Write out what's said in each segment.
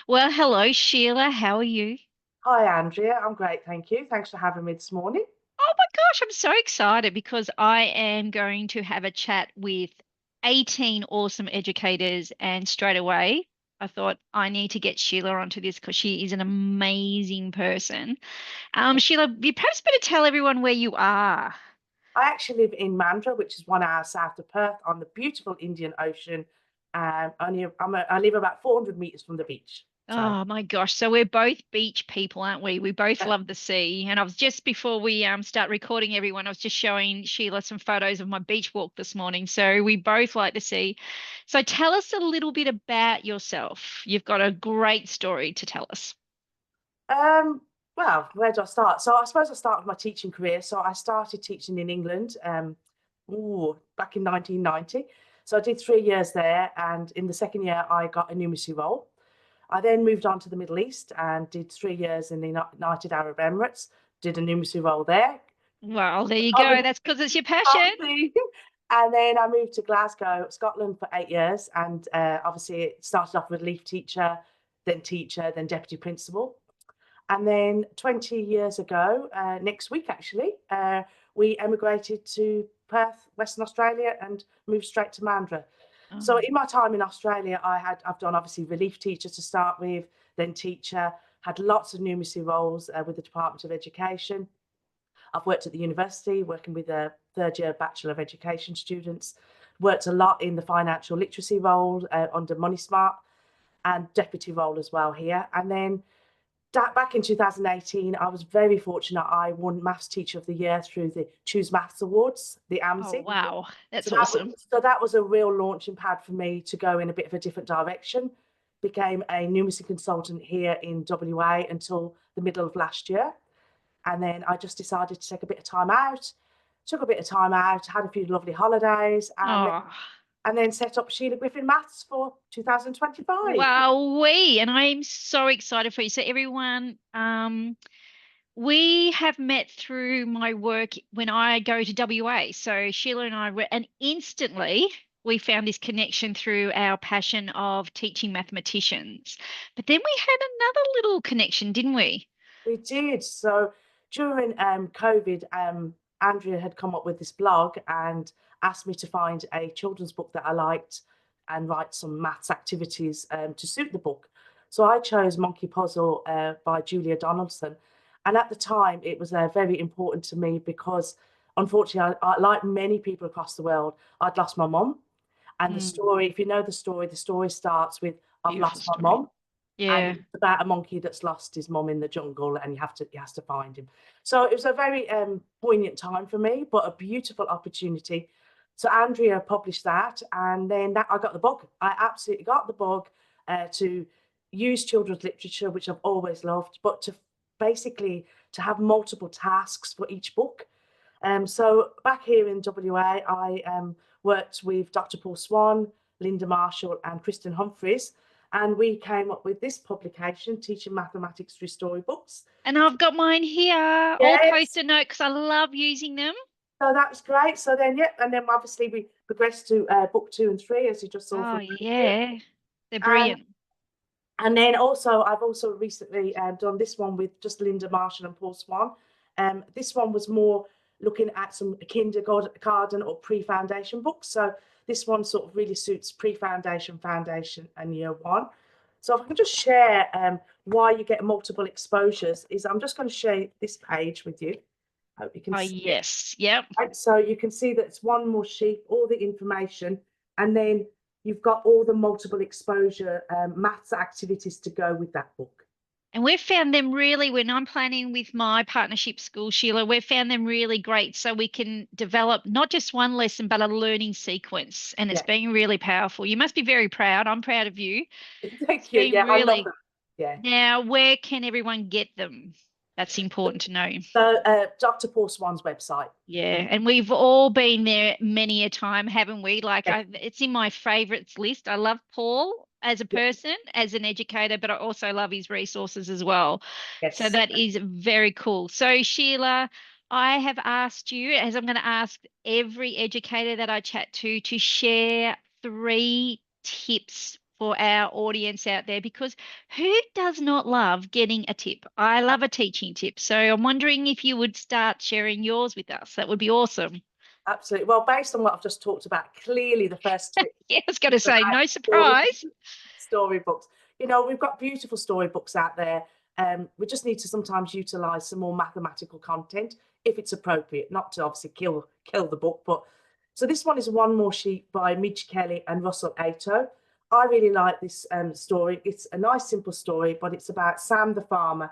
Well, hello, Sheila. How are you? Hi, Andrea. I'm great, thank you. Thanks for having me this morning. Oh my gosh, I'm so excited because I am going to have a chat with 18 awesome educators, and straight away I thought I need to get Sheila onto this because she is an amazing person. Sheila, you perhaps better tell everyone where you are. I actually live in Mandurah, which is 1 hour south of Perth on the beautiful Indian Ocean. I live about 400 meters from the beach. So, Oh my gosh. So we're both beach people, aren't we? We both love the sea. And I was just before we start recording everyone, I was just showing Sheila some photos of my beach walk this morning. So we both like the sea. So tell us a little bit about yourself. You've got a great story to tell us. um, well, where do I start? So, I suppose I started my teaching career. So, I started teaching in England, back in 1990. So, I did 3 years there, and in the second year, I got a numeracy role. I then moved on to the Middle East and did 3 years in the United Arab Emirates. Did a numeracy role there. Well, there you go. Obviously, That's because it's your passion. and then I moved to Glasgow, Scotland for 8 years. And obviously, it started off with leaf teacher, then deputy principal. And then 20 years ago, next week actually, we emigrated to Perth, Western Australia, and moved straight to Mandurah. So Oh, in my time in Australia, I've done obviously relief teacher to start with, then teacher, had lots of numeracy roles with the Department of Education. I've worked at the university, working with a third year Bachelor of Education students, worked a lot in the financial literacy role under Money Smart and deputy role as well here. And then back in 2018, I was very fortunate. I won Maths Teacher of the Year through the Choose Maths Awards, the oh AMSI. wow. So That's that was awesome. so that was a real launching pad for me to go in a bit of a different direction. Became a numeracy consultant here in WA until the middle of last year. And then I just decided to take a bit of time out, took a bit of time out, had a few lovely holidays, Oh, and then set up Sheila Griffin Maths for 2025. wow, and I'm so excited for you. So everyone, we have met through my work when I go to WA. So Sheila and I were, and instantly we found this connection through our passion of teaching mathematicians. But then we had another little connection, didn't we? We did. So during COVID, Andrea had come up with this blog and asked me to find a children's book that I liked and write some maths activities to suit the book. So I chose Monkey Puzzle by Julia Donaldson. And at the time, it was very important to me because, unfortunately, like many people across the world, I'd lost my mum. And the Mm, story, if you know the story starts with, I've beautiful lost my story. mum, and Yeah. it's about a monkey that's lost his mum in the jungle and he has to find him. So it was a very poignant time for me, but a beautiful opportunity. So Andrea published that, and then that I got the bug. I absolutely got the bug to use children's literature, which I've always loved, but to basically to have multiple tasks for each book. So back here in WA, I worked with Dr. Paul Swan, Linda Marshall, and Kristen Humphreys, and we came up with this publication, Teaching Mathematics Through Storybooks. And I've got mine here, all Yes, post-it note because I love using them. so that was great. So then, yeah, and then obviously we progressed to book 2 and 3, as you just saw Oh from Andrea. yeah. They're And brilliant. then also, I've also recently done this one with just Linda Marshall and Paul Swan. This one was more looking at some kindergarten or pre-foundation books. So this one sort of really suits pre-foundation, foundation, and year one. So if I can just share why you get multiple exposures, is I'm just going to share this page with you. Hope you can Oh see it. yes. Yep. Right, so you can see that it's one more sheet, all the information, and then you've got all the multiple exposure maths activities to go with that book. And we've found them really, when I'm planning with my partnership school, Sheila, we've found them really great so we can develop not just one lesson, but a learning sequence. And it's Yeah, been really powerful. You must be very proud. I'm proud of you. It's thank you. been Yeah, I love really. that. Yeah. Now, where can everyone get them? That's important to know. So, Dr. Paul Swan's website. Yeah, and we've all been there many a time, haven't we? Like Yes, it's in my favorites list. I love Paul as a yeah, person, as an educator, but I also love his resources as well. So yes. that is very cool. So Sheila, I have asked you, as I'm going to ask every educator that I chat to share 3 tips for our audience out there, because who does not love getting a tip? I love a teaching tip. So I'm wondering if you would start sharing yours with us. That would be awesome. Absolutely. Well, based on what I've just talked about, clearly the first tip Yeah, I was going is to say, about no surprise. storybooks. You know, we've got beautiful storybooks out there. We just need to sometimes utilize some more mathematical content if it's appropriate, not to obviously kill the book. But so this one is One More Sheep by Midge Kelly and Russell Ato. I really like this story. It's a nice, simple story, but it's about Sam the farmer,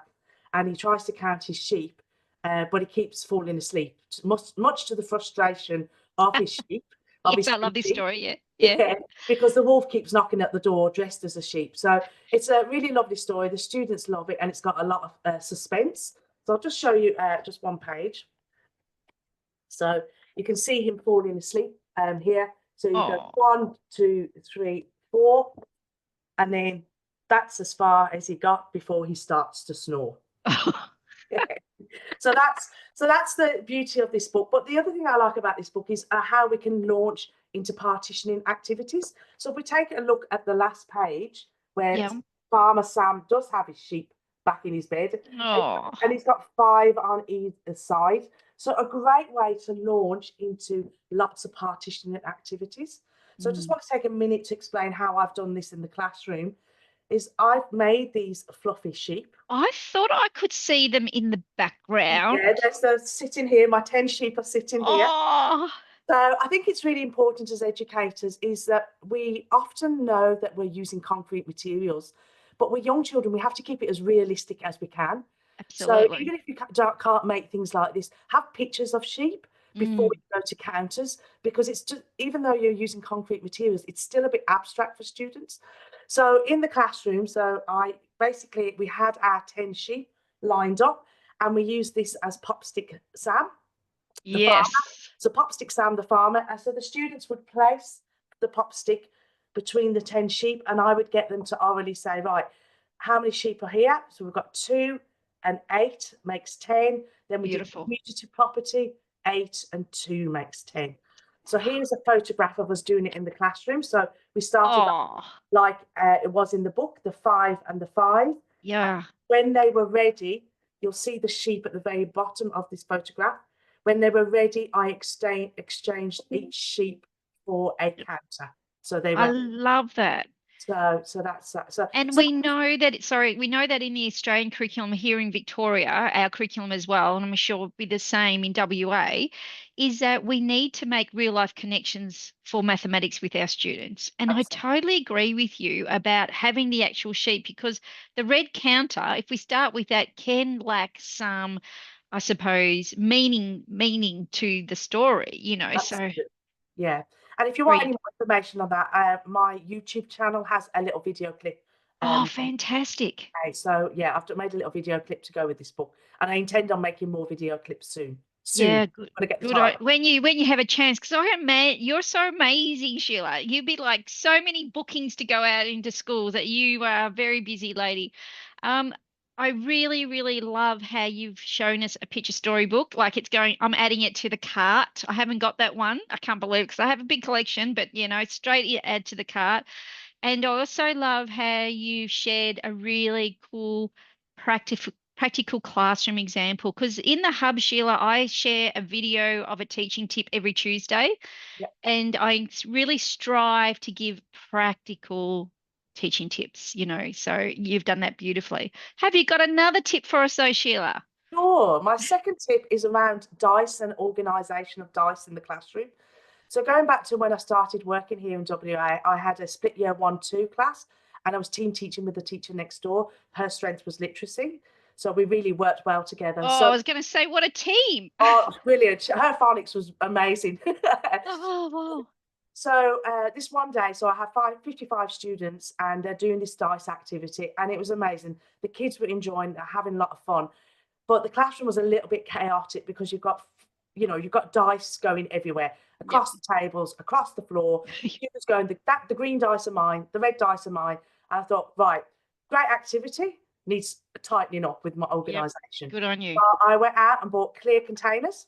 and he tries to count his sheep, but he keeps falling asleep, much to the frustration of his sheep, of Yes, his I two love this sheep. story. Yeah. Yeah. Yeah, because the wolf keeps knocking at the door dressed as a sheep. So it's a really lovely story. The students love it, and it's got a lot of suspense. So I'll just show you just one page. So you can see him falling asleep here. So you go Oh. 1, 2, 3, 4, and then that's as far as he got before he starts to snore. So that's the beauty of this book. But the other thing I like about this book is how we can launch into partitioning activities. So if we take a look at the last page, where Yeah. Farmer Sam does have his sheep back in his bed, Oh. and he's got 5 on either side. So a great way to launch into lots of partitioning activities. So I just want to take a minute to explain how I've done this in the classroom. Is I've made these fluffy sheep. I thought I could see them in the background. Yeah, they're sitting here. My 10 sheep are sitting here. Oh, So I think it's really important as educators is that we often know that we're using concrete materials, but with young children, we have to keep it as realistic as we can. So absolutely. even if you can't make things like this, have pictures of sheep before Mm. you go to counters, because it's just, even though you're using concrete materials, it's still a bit abstract for students. So in the classroom, we had our 10 sheep lined up, and we used this as Popstick Sam, the farmer. Yes. So Popstick Sam, the farmer. And so the students would place the popstick between the 10 sheep, and I would get them to orally say, right, how many sheep are here? So we've got 2 and 8 makes 10. Then we did Beautiful. commutative property, 8 and 2 makes 10. So here's a photograph of us doing it in the classroom. So we started Oh, like it was in the book, the 5 and the 5. yeah. When they were ready, you'll see the sheep at the very bottom of this photograph. When they were ready, I exchanged each sheep for a counter. So they I were love that. so that's that. And we know that, sorry, we know that in the Australian curriculum here in Victoria, our curriculum as well, and I'm sure it'll be the same in WA, is that we need to make real life connections for mathematics with our students. And I absolutely, totally agree with you about having the actual sheet, because the red counter, if we start with that, can lack some, I suppose, meaning to the story, so absolutely. Yeah. And if you want any brilliant. more information on that, my YouTube channel has a little video clip. Oh, Um, fantastic. okay, so yeah, I've made a little video clip to go with this book, and I intend on making more video clips soon. Soon, Yeah, good. got to get the Good. time. When you have a chance, because I am man, you're so amazing, Sheila. You'd be like so many bookings to go out into schools, that you are a very busy lady. Um, I really, really love how you've shown us a picture storybook. Like it's going, I'm adding it to the cart. I haven't got that one. I can't believe it, because I have a big collection, but straight add to the cart. And I also love how you shared a really cool practical classroom example. Because in the hub, Sheila, I share a video of a teaching tip every Tuesday, Yeah. and I really strive to give practical teaching tips. So you've done that beautifully. Have you got another tip for us though, Sheila? Sure. My second tip is around dice and organisation of dice in the classroom. So going back to when I started working here in WA, I had a split year 1-2 class, and I was team teaching with the teacher next door. Her strength was literacy. So we really worked well together. Oh, I So, was going to say, what a team. oh, it was brilliant. Her phonics was amazing. Oh, wow. So this one day, so I have 55 students, and they're doing this dice activity, and it was amazing. The kids were enjoying, having a lot of fun. But the classroom was a little bit chaotic because you've got dice going everywhere, Yep. across the tables, across the floor. Students going, the green dice are mine, the red dice are mine. And I thought, right, great activity, needs tightening up with my Yep. organisation. Good on So you. I went out and bought clear containers.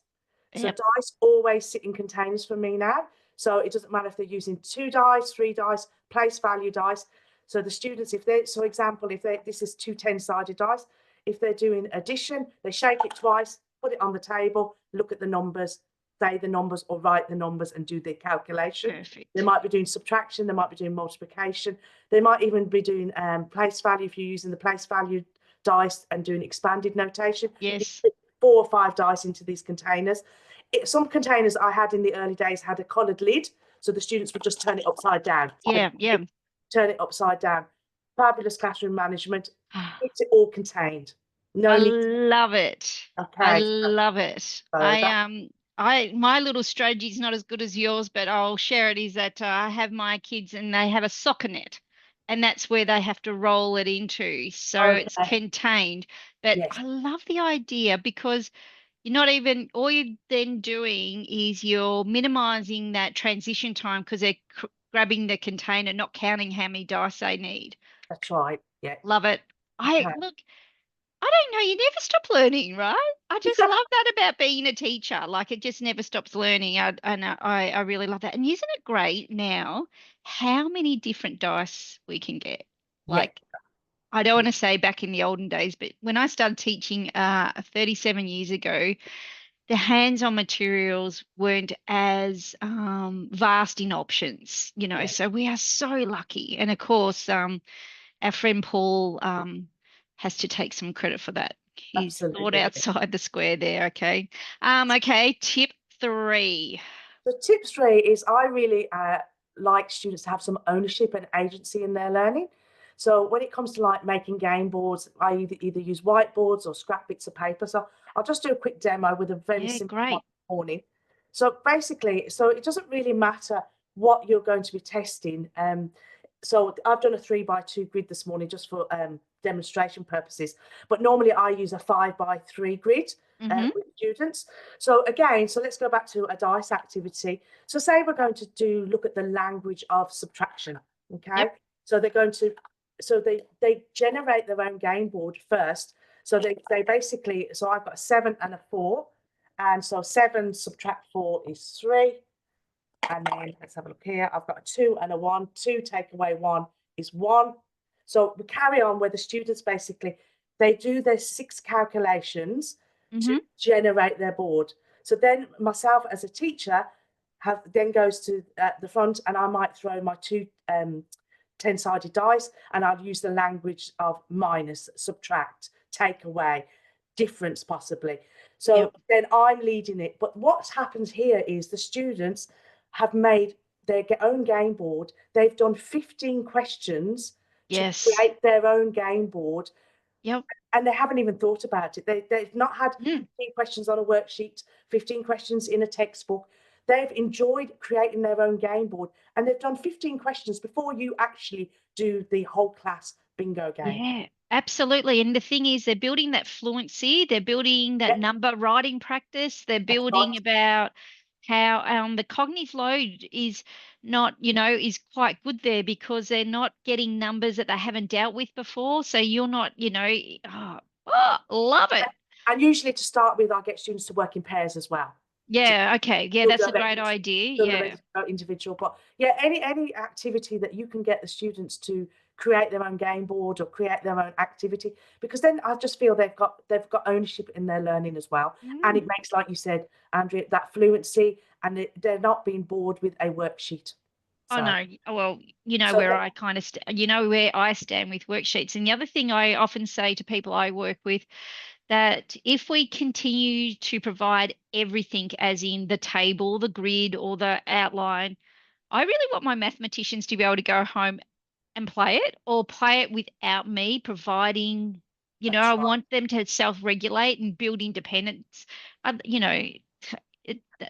So Yep. dice always sit in containers for me now. So it doesn't matter if they're using 2 dice, 3 dice, place value dice. So the students, if they, so example, if they, this is two 10-sided dice, if they're doing addition, they shake it twice, put it on the table, look at the numbers, say the numbers or write the numbers and do the calculation. Perfect. They might be doing subtraction, they might be doing multiplication, they might even be doing place value if you're using the place value dice and doing expanded notation. Yes. 4 or 5 dice into these containers. Some containers I had in the early days had a coloured lid, so the students would just turn it upside down. Yeah, yeah. Turn it upside down. Fabulous classroom management. Keeps it all contained. No I need. love it. I Okay. love it. My little strategy is not as good as yours, but I'll share it. Is that I have my kids and they have a soccer net, and that's where they have to roll it into, so it's Okay. contained. But Yes, I love the idea because you're not even, all you're then doing is you're minimizing that transition time because they're grabbing the container, not counting how many dice they need. that's right. Yeah. Love it. Okay. I don't know, you never stop learning, right? I just love that about being a teacher. Like it just never stops learning. I really love that. And isn't it great now how many different dice we can get? Yeah. Like I don't want to say back in the olden days, but when I started teaching 37 years ago, the hands-on materials weren't as vast in options, Yeah. so we are so lucky. And of course, our friend Paul has to take some credit for that. He's thought Absolutely. outside the square there. Okay. Okay. Tip 3. So tip 3 is I really like students to have some ownership and agency in their learning. So when it comes to like making game boards, I either use whiteboards or scrap bits of paper. So I'll just do a quick demo with a very Yeah. simple one Great. this morning. So basically, so it doesn't really matter what you're going to be testing. So I've done a 3x2 grid this morning just for demonstration purposes. But normally I use a 5x3 grid Mm-hmm. with students. So again, so let's go back to a dice activity. So say we're going to look at the language of subtraction. Okay. Yep. So they're going to, so they generate their own game board first. So they basically, so I've got a 7 and a 4. And so 7 subtract 4 is 3. And then let's have a look here. I've got a 2 and a 1. 2 take away 1 is 1. So we carry on where the students basically, they do their 6 calculations Mm-hmm. to generate their board. So then myself as a teacher then goes to the front and I might throw my 2 10-sided dice and I'll use the language of minus, subtract, take away, difference possibly. So Yep. then I'm leading it. But what happens here is the students have made their own game board. They've done 15 questions to Yes. create their own game board. Yep. And they haven't even thought about it. They've not had Mm. 15 questions on a worksheet, 15 questions in a textbook. They've enjoyed creating their own game board and they've done 15 questions before you actually do the whole class bingo game. Yeah, absolutely. And the thing is, they're building that fluency, they're building that Yeah, number writing practice, they're that's right. building about how the cognitive load is not, is quite good there because they're not getting numbers that they haven't dealt with before. So you're not, love it. And usually to start with, I get students to work in pairs as well. Yeah, okay. Yeah, that's a great idea. Yeah. Individual, but yeah, any activity that you can get the students to create their own game board or create their own activity, because then I just feel they've got ownership in their learning as well, and it makes, like you said, Andrea, that fluency, and they're not being bored with a worksheet. Oh So, no, well, so where I kind of where I stand with worksheets. And the other thing I often say to people I work with, that if we continue to provide everything, as in the table, the grid, or the outline, I really want my mathematicians to be able to go home and play it, or play it without me providing, that's I right. want them to self-regulate and build independence. To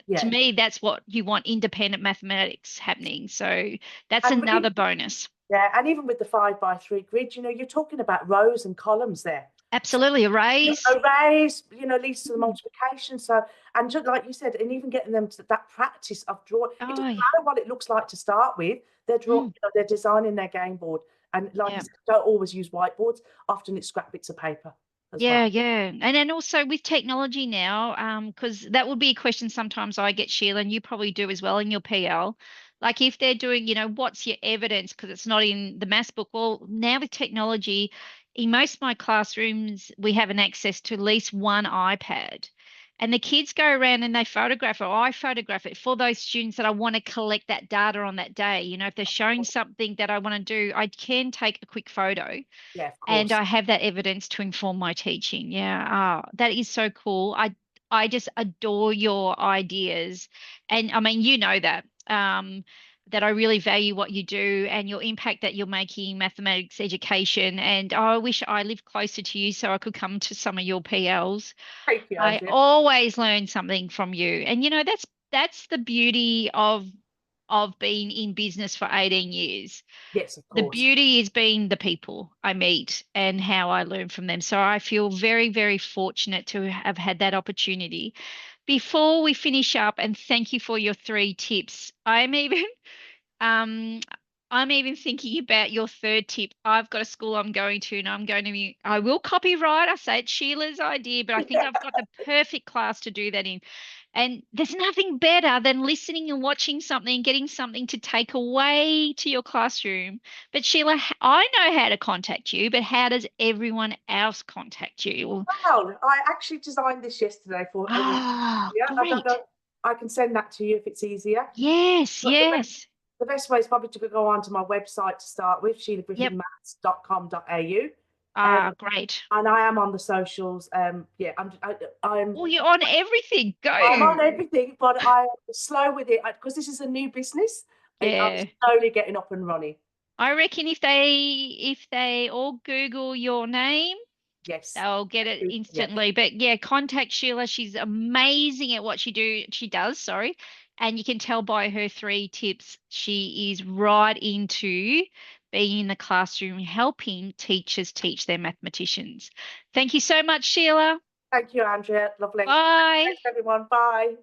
Yeah, me, that's what you want, independent mathematics happening. So that's and another bonus. yeah, and even with the 5x3 grid, you're talking about rows and columns there. Absolutely. Arrays. Arrays, leads to the Mm. multiplication. So, and just like you said, and even getting them to that practice of drawing, it Oh, doesn't yeah. matter what it looks like to start with. They're Mm, they're designing their game board, and like I yeah. said, don't always use whiteboards. Often it's scrap bits of paper. as well. Yeah, yeah. And then also with technology now, because that would be a question sometimes I get, Sheila, and you probably do as well in your PL. Like if they're doing, what's your evidence? Because it's not in the maths book. Well, now with technology, in most of my classrooms, we have an access to at least one iPad. And the kids go around and they photograph it, or I photograph it for those students that I want to collect that data on that day. If they're showing something that I want to do, I can take a quick photo Yeah, of and course. I have that evidence to inform my teaching. Yeah, that is so cool. I just adore your ideas, and I mean, that. That I really value what you do and your impact that you're making in mathematics education. And I wish I lived closer to you so I could come to some of your PLs. Thank you, I Andrea. always learn something from you. And that's the beauty of being in business for 18 years. Yes, of The course. beauty is being the people I meet and how I learn from them. So I feel very, very fortunate to have had that opportunity. Before we finish up, and thank you for your 3 tips, um I'm even thinking about your third tip. I've got a school I'm going to, and I will copyright. I say it's Sheila's idea, but I think I've got the perfect class to do that in. And there's nothing better than listening and watching something, getting something to take away to your classroom. But Sheila, I know how to contact you, but how does everyone else contact you? Wow, I actually designed this yesterday for everyone. Ah, Yeah, I don't great. know. I can send that to you if it's easier. Yes, But yes. the best way is probably to go on to my website to start with, Yep. sheilagriffin.com.au. Ah, great. And I am on the socials. Yeah, Well, you're on everything. I'm Go. on everything, but I'm slow with it because this is a new business. I'm Yeah. slowly getting up and running. I reckon if they all Google your name, Yes. they'll get it Yes. instantly. But yeah, contact Sheila. She's amazing at what she does, sorry. And you can tell by her 3 tips, she is right into being in the classroom, helping teachers teach their mathematicians. Thank you so much, Sheila. Thank you, Andrea. Lovely. Bye. Thanks, everyone. Bye.